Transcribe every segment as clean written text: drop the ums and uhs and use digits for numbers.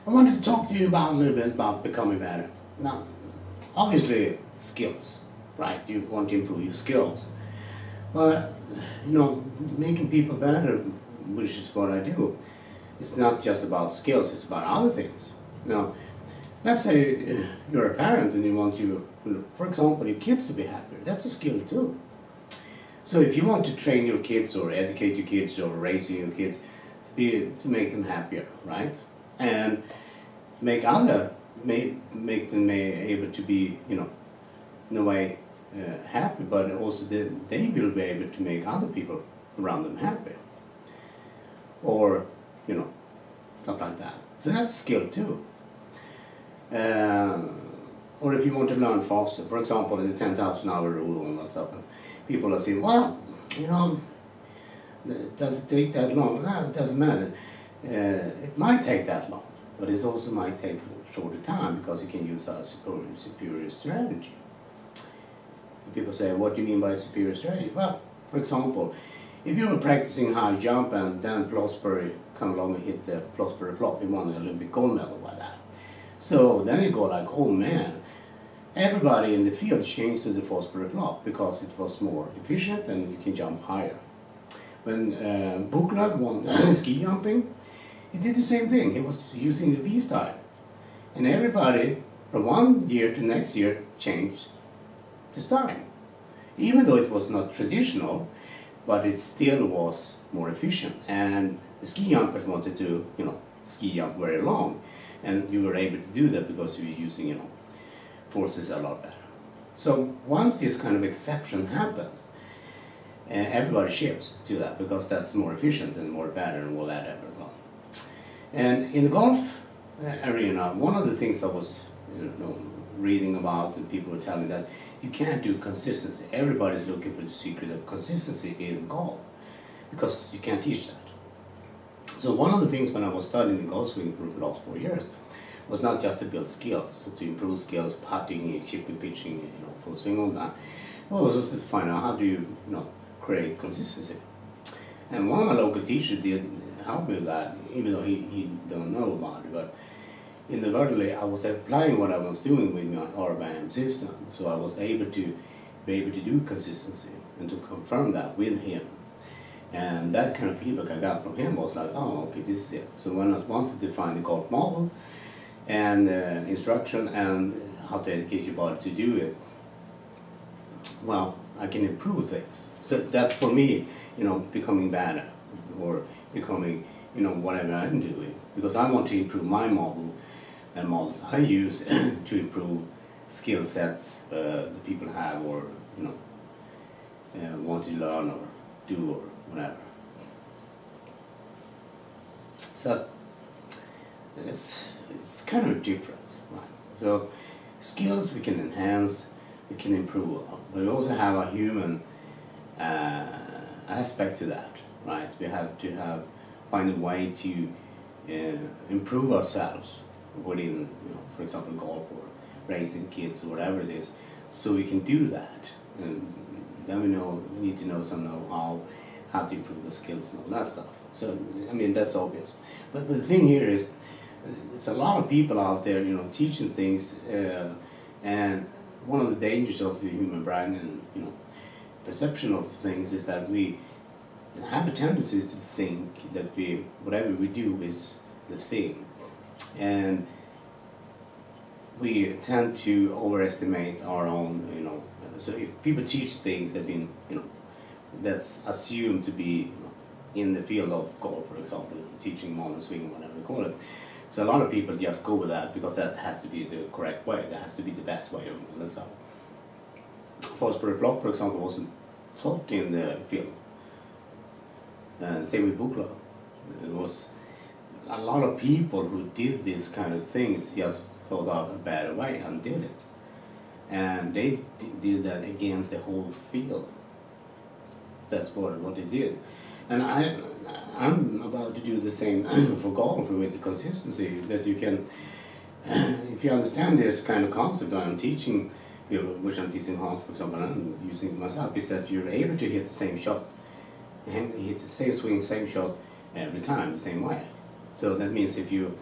I wanted to talk to you about a little bit about becoming better. Now, obviously, skills, right? You want to improve your skills, but making people better, which is what I do. It's not just about skills; it's about other things. Now, let's say you're a parent and you want for example, your kids to be happier. That's a skill too. So if you want to train your kids or educate your kids or raise your kids to make them happier, right? And make make them able to be, in a way, happy, but also they will be able to make other people around them happy. Or, stuff like that. So that's a skill too. Or if you want to learn faster, for example, in the 10,000 hour rule and all that stuff, and people are saying, well, does it take that long? No, it doesn't matter. It might take that long, but it also might take a shorter time because you can use a superior strategy. And people say, what do you mean by superior strategy? Well, for example, if you were practicing high jump and then Flossbury come along and hit the Flossbury flop, you won the Olympic gold medal by that. So then you go like, oh man, everybody in the field changed to the Flossbury flop because it was more efficient and you can jump higher. When Buchla won ski jumping, he did the same thing. He was using the V-style. And everybody from one year to next year changed the style. Even though it was not traditional, but it still was more efficient. And the ski jumpers wanted to, ski jump very long. And you were able to do that because you were using, forces a lot better. So once this kind of exception happens, everybody shifts to that because that's more efficient and more better and all that ever gone. And in the golf arena, one of the things I was reading about and people were telling me that you can't do consistency. Everybody's looking for the secret of consistency in golf because you can't teach that. So one of the things when I was studying the golf swing for the last 4 years was not just to build skills, to improve skills, putting, chipping, pitching, full swing, all that. Well, it was just to find out how do you, create consistency. And one of my local teachers did help me with that, even though he don't know about it. But inadvertently, I was applying what I was doing with my RBAM system, so I was able to do consistency and to confirm that with him. And that kind of feedback I got from him was like, oh, okay, this is it. So when I wanted to find the golf model and instruction and how to educate your body to do it, well, I can improve things. So that's for me, becoming better or becoming, whatever I'm doing. Because I want to improve my model and models I use to improve skill sets the people have or, want to learn or do or whatever. So it's kind of different, right? So skills we can enhance, we can improve, but we also have a human aspect to that, right? We have to find a way to improve ourselves within, for example, golf or raising kids or whatever it is, so we can do that. And then we need to know some know-how, how to improve the skills and all that stuff. So, that's obvious. But the thing here is, there's a lot of people out there, teaching things, and one of the dangers of the human brain and, perception of things is that we have a tendency to think that whatever we do is the thing. And we tend to overestimate our own, so if people teach things that that's assumed to be in the field of golf, for example, teaching modern swing, whatever you call it. So a lot of people just go with that because that has to be the correct way, that has to be the best way of all that stuff. Flossbury flop, for example, wasn't taught in the field. And same with Buchla. It was a lot of people who did these kind of things just thought of a better way and did it. And they did that against the whole field. That's what they did. And I'm about to do the same for golf with the consistency that you can, if you understand this kind of concept I'm teaching people, which I'm teaching Hans, for example, and I'm using it myself, is that you're able to hit the same shot, hit the same swing, same shot every time, the same way. So that means if you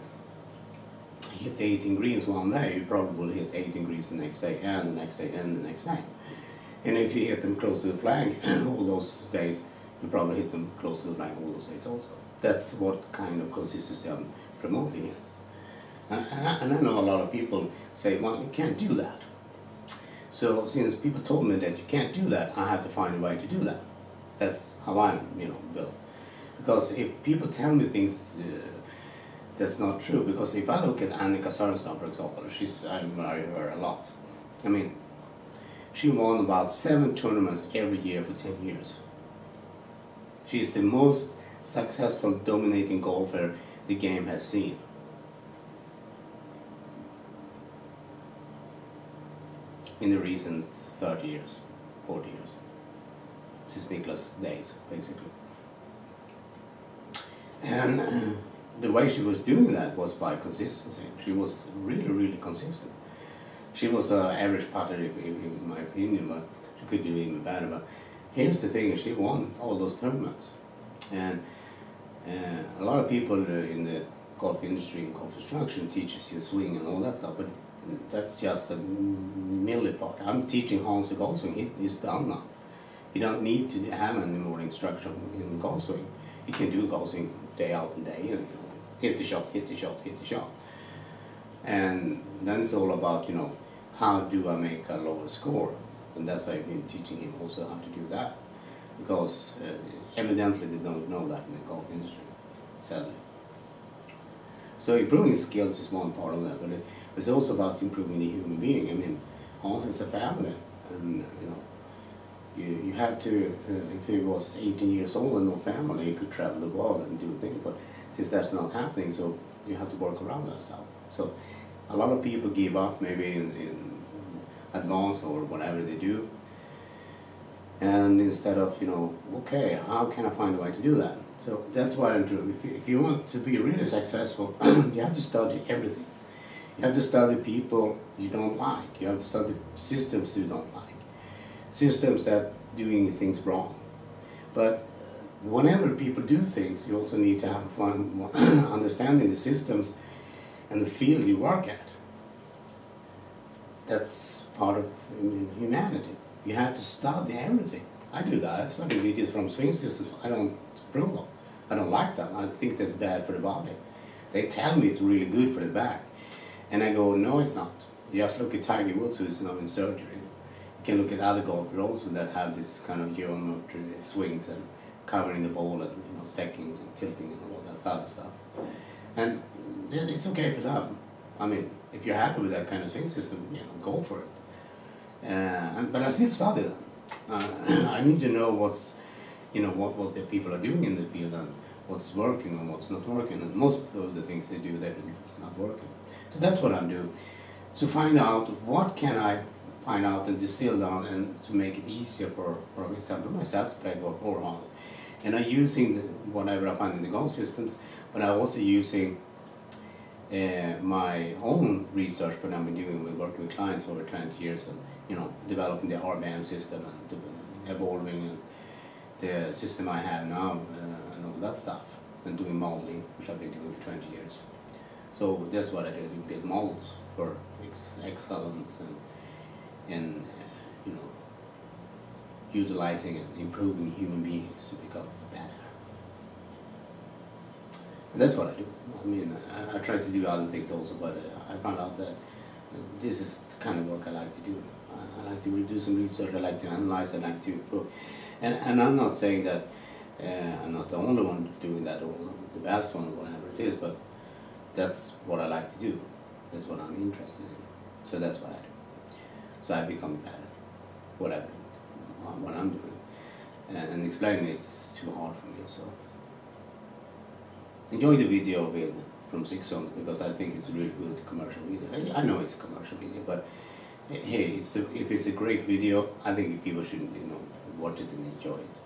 hit 18 greens one day, you probably will hit 18 greens the next day, and the next day, and the next day. And if you hit them close to the flag all those days, you probably hit them close to the flag all those days also. That's what kind of consistency I'm promoting here. And I know a lot of people say, well, you can't do that. So since people told me that you can't do that, I have to find a way to do that. That's how I'm, built. Because if people tell me things that's not true, because if I look at Annika Sörenstam, for example, I admire her a lot. I mean, she won about 7 tournaments every year for 10 years. She's the most successful dominating golfer the game has seen. In the recent 30 years, 40 years. Since Nicklaus' days, basically. And the way she was doing that was by consistency. She was really, really consistent. She was an average putter, in my opinion, but she could do even better. But here's the thing, she won all those tournaments. And a lot of people in the golf industry and golf instruction teaches you swing and all that stuff, but that's just a milli part. I'm teaching Hans the golf swing. He's done now. You don't need to have any more instruction in golf swing. You can do golf swing day out and day in. Hit the shot, hit the shot, hit the shot. And then it's all about, how do I make a lower score? And that's why I've been teaching him also how to do that. Because evidently they don't know that in the golf industry, sadly. So improving skills is one part of that, but it's also about improving the human being. I mean, Hans is a family, and you have to, if he was 18 years old and no family, he could travel the world and do things, but since that's not happening, so you have to work around that stuff. So a lot of people give up maybe in advance or whatever they do, and instead of, okay, how can I find a way to do that? So that's what I'm doing. If you want to be really successful, you have to study everything. You have to study people you don't like. You have to study systems you don't like. Systems that doing things wrong. But whenever people do things, you also need to have fun understanding the systems and the field you work at. That's part of humanity. You have to study everything. I do that. I study videos from swing systems I don't approve of. I don't like them. I think that's bad for the body. They tell me it's really good for the back. And I go, no, it's not. You just look at Tiger Woods, who's now in surgery. You can look at other golfers also that have this kind of geometry swings and covering the ball and stacking and tilting and all that other stuff. And it's okay for them. I mean, if you're happy with that kind of swing system, go for it. But I still study them. I need to know what's, what the people are doing in the field and what's working and what's not working. And most of the things they do, it's not working. So that's what I'm doing. To find out what can I find out and distill down and to make it easier for example, myself to play golf or Hans. And I'm using whatever I find in the golf systems, but I'm also using my own research, what I've been doing with working with clients over 20 years and developing the RBM system and evolving and the system I have now and all that stuff, and doing modeling, which I've been doing for 20 years. So that's what I do, build models for excellence and utilizing and improving human beings to become better. And that's what I do. I mean, I try to do other things also, but I found out that this is the kind of work I like to do. I like to do some research, I like to analyze, I like to improve. And I'm not saying that I'm not the only one doing that or the best one or whatever it is, but that's what I like to do. That's what I'm interested in. So that's what I do. So I become better, whatever, what I'm doing. And explaining it is too hard for me, so. Enjoy the video from Sixon because I think it's a really good commercial video. I know it's a commercial video, but hey, if it's a great video, I think people should watch it and enjoy it.